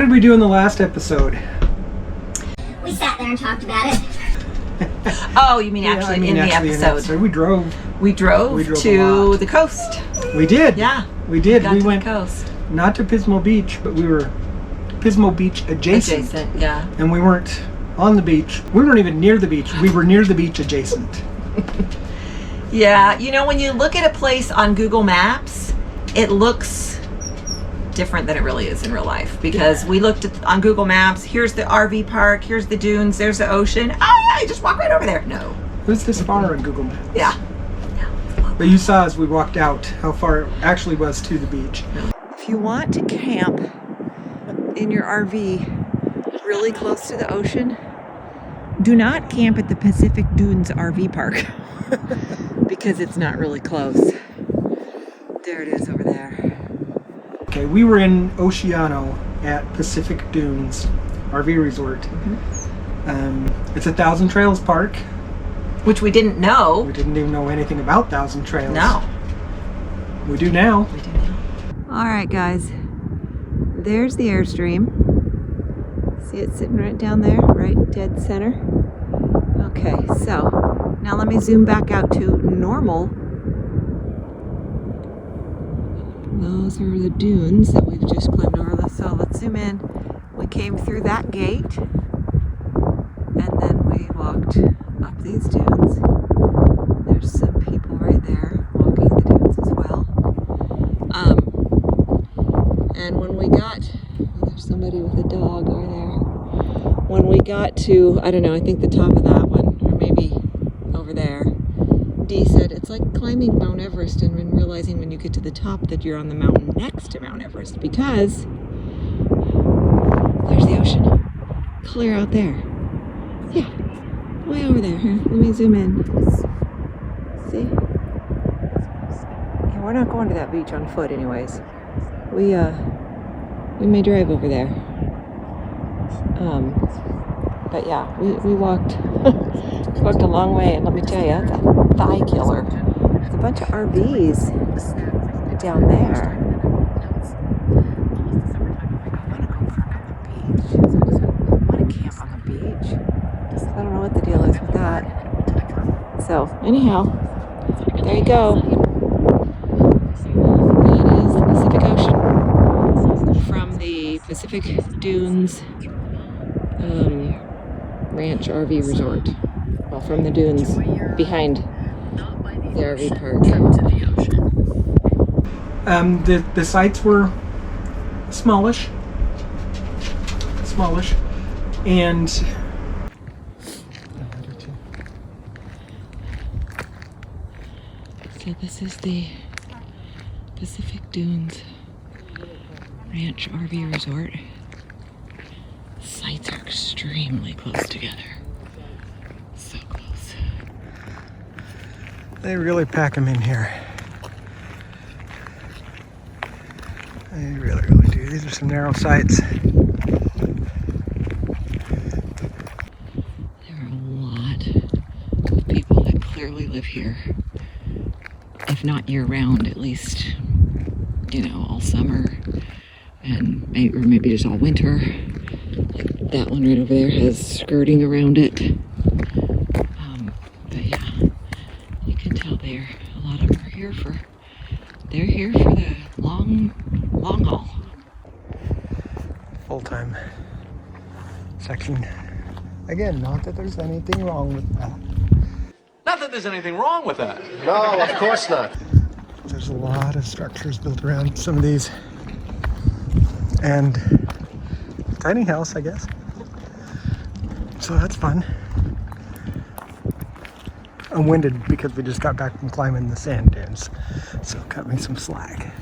did we do in the last episode? We sat there and talked about it. Oh, you mean actually in the episode? We drove. We drove to the coast. We did. Yeah. We did. We went to the coast. Not to Pismo Beach, but we were Pismo Beach adjacent. Yeah. And we weren't on the beach. We weren't even near the beach. We were near the beach adjacent. Yeah. You know, when you look at a place on Google Maps, it looks different than it really is in real life, because we looked on Google Maps, here's the RV park, here's the dunes, there's the ocean. Oh yeah, you just walk right over there. No. It was this far on Google Maps. Yeah. But you saw as we walked out how far it actually was to the beach. If you want to camp in your RV really close to the ocean, do not camp at the Pacific Dunes RV park because it's not really close. There it is over there. Okay, we were in Oceano at Pacific Dunes RV Resort. It's a Thousand Trails park. Which we didn't know. We didn't even know anything about Thousand Trails. No. We do now. We do now. All right, guys. There's the Airstream. See it sitting right down there, right dead center. Okay, so now let me zoom back out to normal. Those are the dunes that we've just climbed over. So let's zoom in. We came through that gate, and then we walked up these dunes. There's some people right there walking the dunes as well. And when we got, there's somebody with a dog over there. When we got to, I don't know, I think the top of that one, or maybe over there, Dee said it's like climbing Mount Everest and then realizing when you get to the top that you're on the mountain next to Mount Everest, because there's the ocean clear out there. Yeah, way over there. Here, let me zoom in. See? Yeah, we're not going to that beach on foot anyways. We may drive over there. But yeah, we walked walked a long way, and let me tell you, that's a thigh killer. There's a bunch of RVs down there. I want to camp on the beach. I don't know what the deal is with that. So anyhow, there you go. That is the Pacific Ocean from the Pacific Dunes Ranch RV Resort. Well, from the dunes behind the RV park. The sites were smallish, and so this is the Pacific Dunes Ranch RV Resort. Sites are extremely close together. So close. they really pack them in here. They really, really do. These are some narrow sites. There are a lot of people that clearly live here. If not year-round, at least, you know, all summer, and maybe just all winter. Like that one right over there has skirting around it. But yeah, you can tell a lot of them are here for the long haul. Full-time section. Again, not that there's anything wrong with that. Not that there's anything wrong with that. No, of course not. There's a lot of structures built around some of these. And tiny house, I guess. So that's fun. I'm winded because we just got back from climbing the sand dunes. So cut me some slack.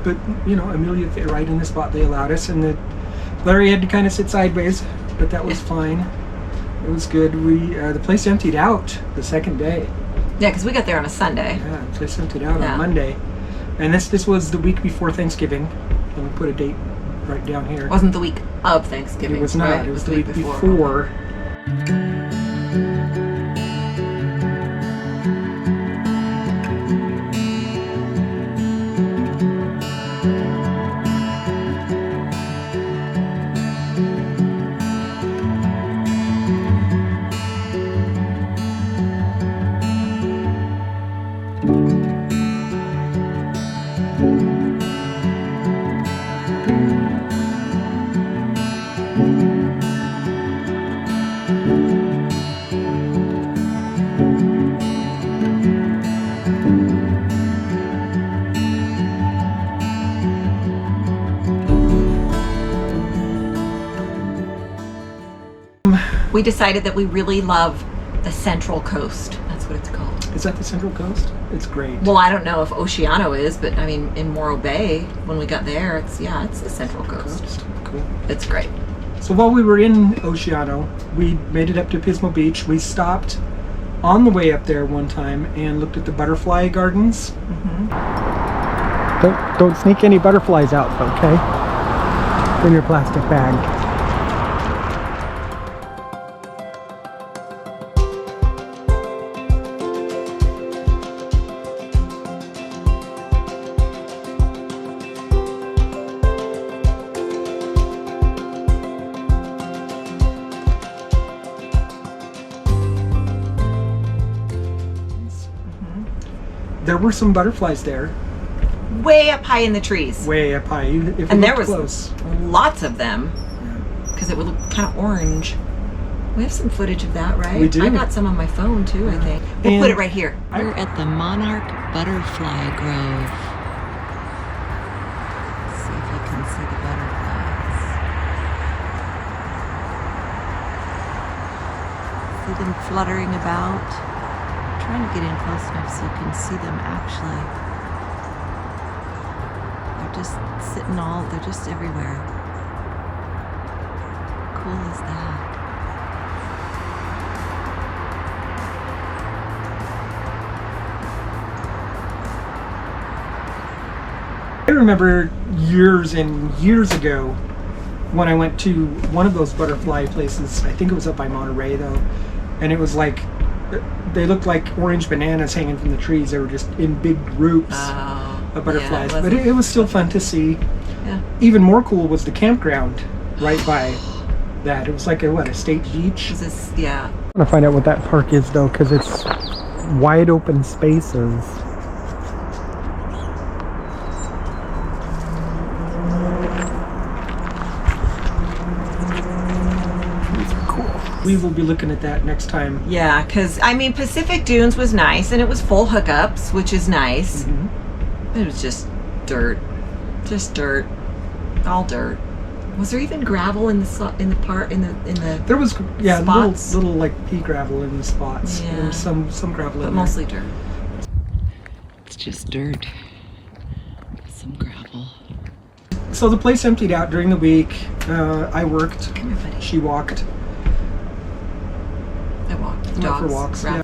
But, you know, Amelia fit right in the spot they allowed us, and Larry had to kind of sit sideways, but that was fine. It was good. The place emptied out the second day. Yeah, because we got there on a Sunday. Yeah, the place emptied out on Monday. And this was the week before Thanksgiving. And we put a date right down here. It wasn't the week of Thanksgiving. It was not. Right? It was the week before. We decided that we really love the Central Coast. That's what it's called. Is that the Central Coast? It's great. Well, I don't know if Oceano is, but I mean, in Morro Bay, when we got there, it's the Central Coast. Cool. It's great. So while we were in Oceano, we made it up to Pismo Beach. We stopped on the way up there one time and looked at the butterfly gardens. Don't sneak any butterflies out, okay? In your plastic bag. There were some butterflies there. Way up high in the trees. Way up high. If And there was was lots of them. Because it would look kind of orange. We have some footage of that, right? We do. I got some on my phone too, I think. We'll And put it right here. We're at the Monarch Butterfly Grove. Let's see if you can see the butterflies. See them fluttering about. I'm trying to get in close enough so you can see them actually. They're just they're just everywhere. How cool is that? I remember years and years ago when I went to one of those butterfly places. I think it was up by Monterey though, and it was like they looked like orange bananas hanging from the trees. They were just in big groups of butterflies. Yeah, but it was still fun to see. Yeah. Even more cool was the campground right by that. It was like a state beach. Is this, yeah. I want to find out what that park is though, because it's wide open spaces. We will be looking at that next time. Yeah, because, I mean, Pacific Dunes was nice, and it was full hookups, which is nice. Mm-hmm. It was just dirt. Just dirt. All dirt. Was there even gravel in the part in the There was spots? little like pea gravel in the spots. Yeah. There was some gravel But in mostly dirt. It's just dirt. Some gravel. there. So the place emptied out during the week. I worked. Come here, buddy. She walked. I walked. Went Dogs. for walks. Ra- Yeah.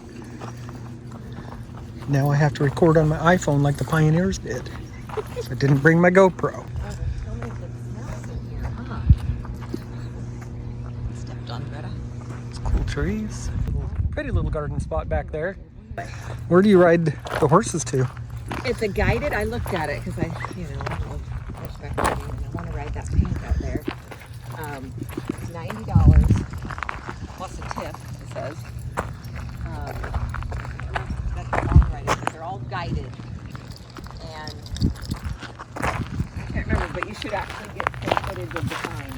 Now I have to record on my iPhone like the pioneers did. I didn't bring my GoPro. Stepped on Greta. It's cool trees. Pretty little garden spot back there. Where do you ride the horses to? It's a guided. I looked at it because I want to ride that pink out there. It's $90 plus a tip. It says. That's the long riding. They're all guided, and I can't remember, but you should actually get some footage of the sign.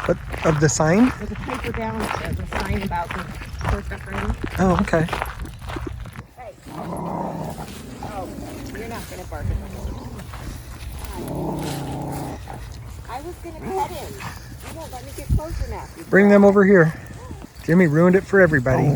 What of the sign? There's a paper down there, the sign about the horseback riding. Oh, okay. Hey. Oh, you're not gonna bark at me. I was gonna cut him. You won't let me get close enough. Bring them over here. Jimmy ruined it for everybody.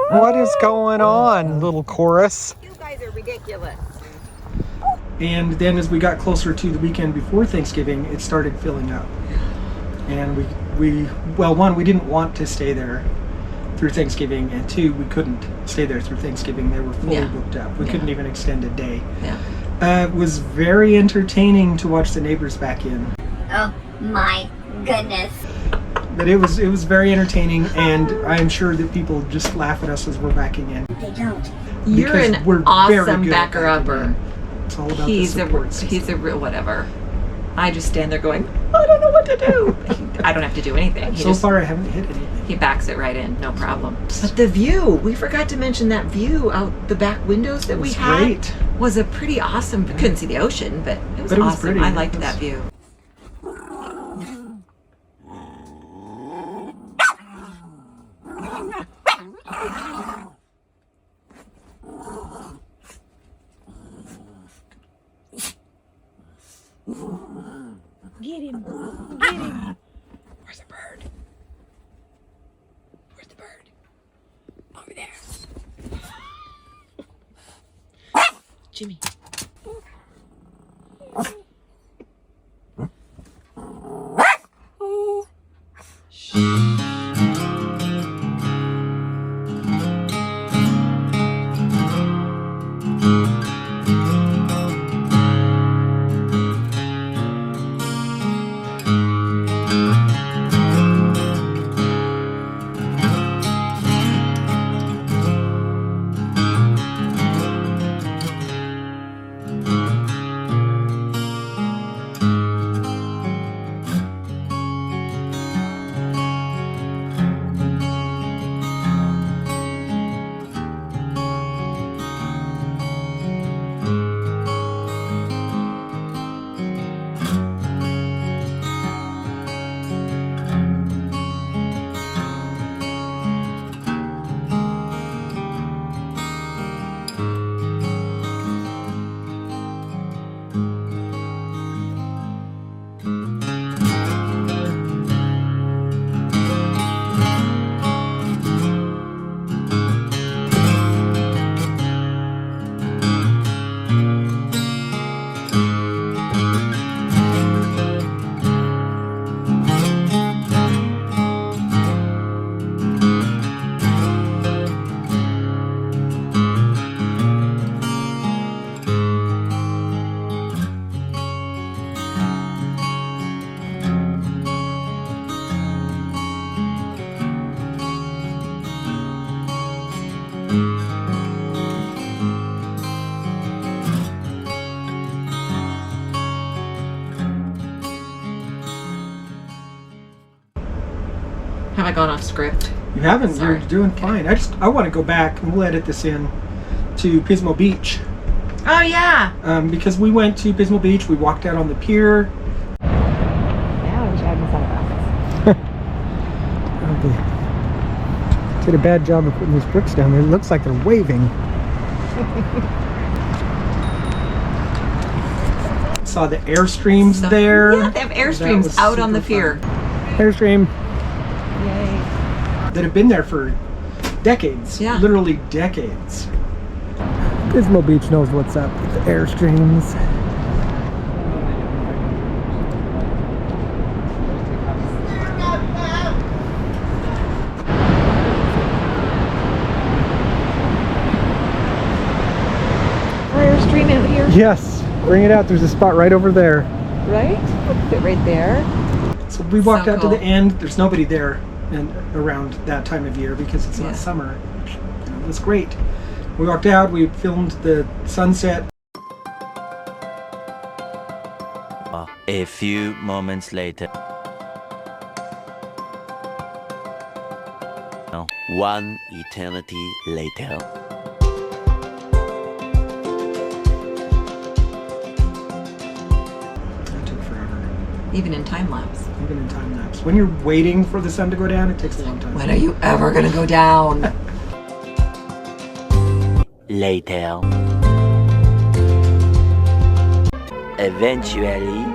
What is going on, little chorus? You guys are ridiculous. And then as we got closer to the weekend before Thanksgiving, it started filling up. And one, we didn't want to stay there through Thanksgiving, and two, we couldn't stay there through Thanksgiving. They were fully booked up. We couldn't even extend a day. Yeah. It was very entertaining to watch the neighbors back in. Oh my goodness. But it was very entertaining, and I'm sure that people just laugh at us as we're backing in. They don't. You're Because an we're very awesome good at backer backing upper. in. It's all about He's the support system. he's a real whatever. I just stand there going, I don't know what to do. I don't have to do anything. So far, I haven't hit anything. He backs it right in, no problem. But the view, we forgot to mention that view out the back windows that we It's had great. was a pretty awesome. We couldn't see the ocean, but it was But it was awesome. pretty. I It liked was- that view. Get him. Get him. Where's the bird? Where's the bird? Over there. Jimmy. Have I gone off script? You haven't. Sorry. You're doing fine. I want to go back and we'll edit this in to Pismo Beach. Oh yeah. Because we went to Pismo Beach, we walked out on the pier. Yeah, we should have sunglasses. They did a bad job of putting these bricks down there. It looks like they're waving. Saw the Airstreams there. Yeah, they have Airstreams out on the pier. Airstream. Yay. That have been there for decades. Yeah. Literally decades. Pismo Beach knows what's up with the Airstreams. Airstream out here. Yes, bring it out. There's a spot right over there. Right? Fit right there. So we walked So out to the cool. end. There's nobody there and around that time of year because it's Yeah. not summer. It was great. We walked out. We filmed the sunset. A few moments later. No, one eternity later. That took forever. Even in time lapse. Even in time lapse. When you're waiting for the sun to go down, it takes a long time. When are you ever gonna go down? Later. Eventually.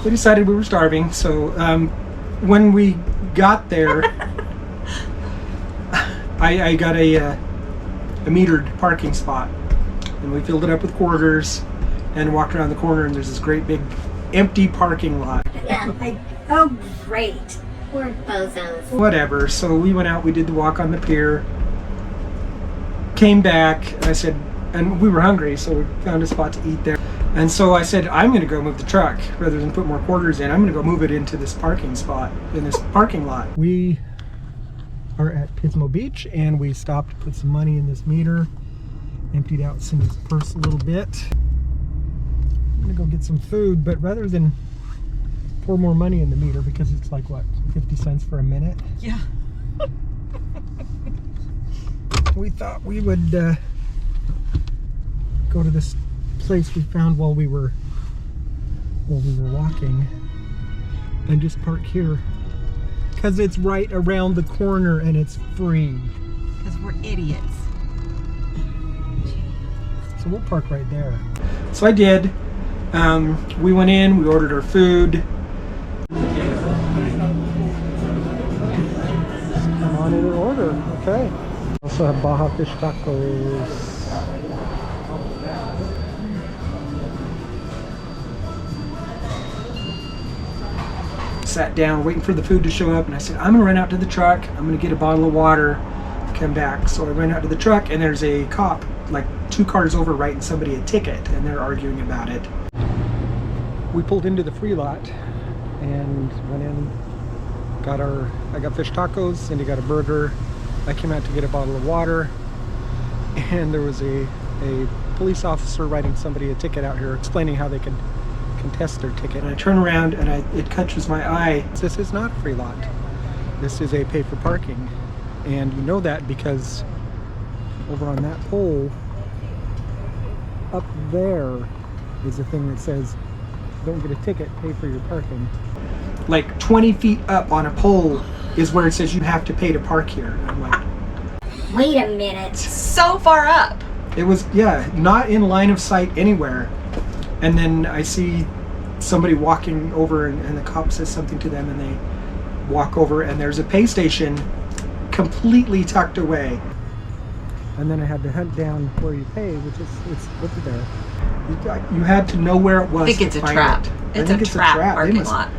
We decided we were starving, so when we got there, I got a metered parking spot, and we filled it up with quarters, and walked around the corner, and there's this great big empty parking lot. Yeah, oh great. We're bozos. Whatever. So we went out, we did the walk on the pier, came back, I said, and we were hungry, so we found a spot to eat there. And so I said, I'm going to go move the truck rather than put more quarters in. I'm going to go move it into this parking spot, in this parking lot. We are at Pismo Beach, and we stopped to put some money in this meter, emptied out Cindy's purse a little bit. I'm going to go get some food, but rather than pour more money in the meter, because it's like, what, 50 cents for a minute? Yeah. We thought we would go to this place we found while we were walking and just park here because it's right around the corner and it's free. Because we're idiots. So we'll park right there. So I did. We went in, we ordered our food. Come on in and order, okay. Also have Baja fish tacos. Sat down waiting for the food to show up, and I said, I'm gonna run out to the truck, I'm gonna get a bottle of water, come back. So I ran out to the truck, and there's a cop like 2 cars over writing somebody a ticket, and they're arguing about it. We pulled into the free lot and went in, I got fish tacos, Cindy got a burger, I came out to get a bottle of water, and there was a police officer writing somebody a ticket out here, explaining how they could contest their ticket. And I turn around and it catches my eye. This is not a free lot. This is a pay for parking. And you know that because over on that pole up there is a thing that says, don't get a ticket, pay for your parking. Like 20 feet up on a pole is where it says you have to pay to park here. And I'm like, Wait a minute. So far up. it was, yeah, not in line of sight anywhere. And then I see somebody walking over and the cop says something to them and they walk over and there's a pay station completely tucked away. And then I had to hunt down where you pay, which is, it's over there. You had to know where it was. I think it's a trap. It's a trap parking lot.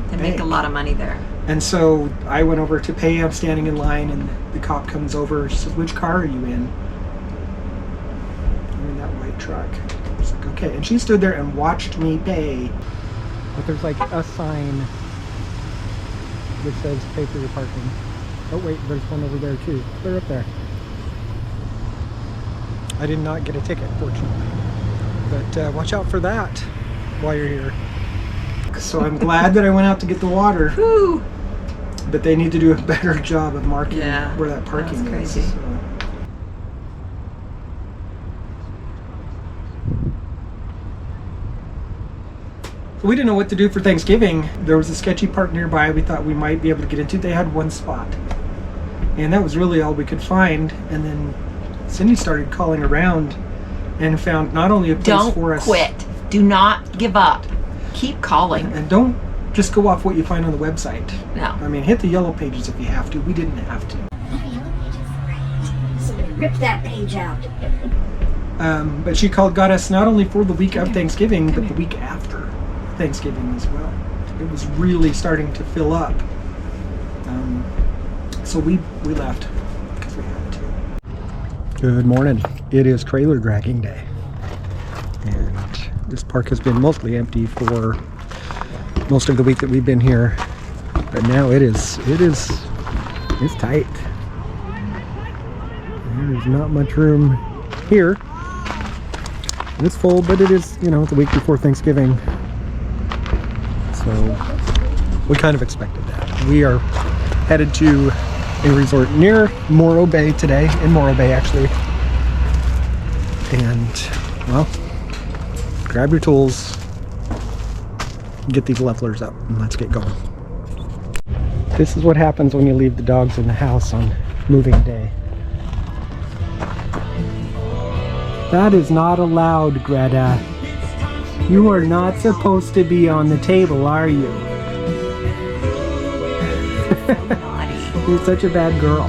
They make a lot of money there. And so I went over to pay. I'm standing in line, and the cop comes over. She says, "Which car are you in?" I'm in that white truck. I was like, "Okay." And she stood there and watched me pay. But there's like a sign that says "Pay for your parking." Oh wait, there's one over there too. They're up there. I did not get a ticket, fortunately. But watch out for that while you're here. So I'm glad that I went out to get the water. Whew. But they need to do a better job of marking where that parking that's crazy. is. So. We didn't know what to do for Thanksgiving. There was a sketchy park nearby we thought we might be able to get into. They had one spot. And that was really all we could find. And then Cindy started calling around and found not only a place for us. Don't quit. Do not give up. Keep calling. And don't just go off what you find on the website. No. I mean, hit the yellow pages if you have to. We didn't have to. Somebody rip that page out. But she got us not only for the week of Thanksgiving, but the week after Thanksgiving as well. It was really starting to fill up. So we left because we had to. Good morning. It is trailer dragging day. And this park has been mostly empty for most of the week that we've been here. But now it's tight. There's not much room here. It's full, but it is, the week before Thanksgiving. So we kind of expected that. We are headed to a resort near Morro Bay today, in Morro Bay actually. And, well, grab your tools, get these levelers up, and let's get going. This is what happens when you leave the dogs in the house on moving day. That is not allowed, Greta. You are not supposed to be on the table, are you? You're such a bad girl.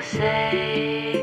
Say